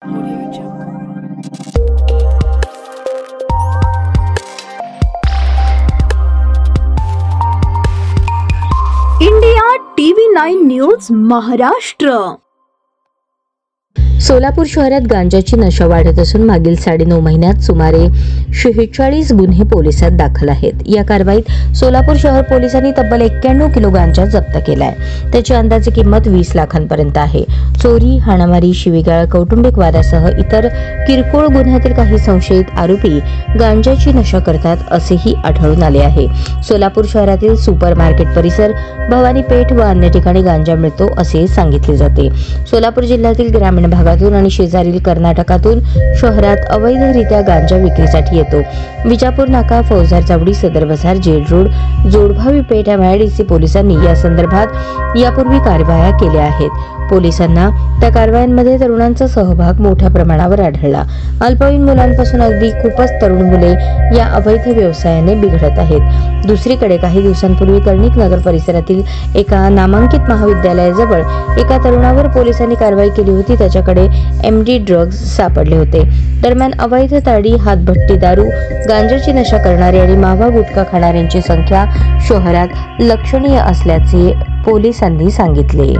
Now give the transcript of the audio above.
India TV9 news Maharashtra. Solapur शहरात गांजाची नशा वाढत असून मागील 9.5 महिन्यात सुमारे 46 गुन्हे पोलिसात दाखल आहेत। या कारवाईत सोलापूर शहर पोलिसांनी तब्बल 91 किलो गांजा जप्त केलाय। त्याची अंदाजे किंमत 20 लाखांपर्यंत आहे। चोरी, हाणामारी, शिवीगाळ, कौटुंबिक वादासह इतर किरकोळ गुन्ह्यातील काही संशयित आरोपी गांजाची नशा करतात असेही आढळून आले आहे। सोलापूर शहरातील सुपर मार्केट परिसर, भवानी पेठ व अन्य ठिकाणी गांजा मिळतो असे सांगितले जाते। सोलापूर जिल्ह्यातील ग्रामीण भागातून आणि शेजारील कर्नाटकातून शहरात अवैधरित्या गांजा विक्रीसाठी येतो। विजापूर नाका, फौजदार चावडी, सदर बजार, जेल रोड, जोडभावी पेठ MIDC पोलिसांनी या संदर्भात यापूर्वी कारवाया केल्या आहेत। पोलिसांना त्या कारवायांमध्ये तरुणांचा सहभाग मोठ्या प्रमाणावर आढळला। अल्पवयीन मुलांपासून अगदी खूपच तरुण मुले या अवैध व्यवसायाने बिघडत आहेत। दुसरीकडे काही दिवसांपूर्वी कर्णिक नगर परिसरातील एका नामांकित महाविद्यालयाजवळ एका तरुणावर पोलिसांनी कारवाई केली होती। त्याच्याकडे MD ड्रग्ज सापडले होते। दरम्यान अवैध ताडी, हातभट्टी दारू, गांजाची नशा करणारे आणि मावा गुटखा खाणाऱ्यांची संख्या शहरात लक्षणीय असल्याचे पोलिसांनी सांगितले।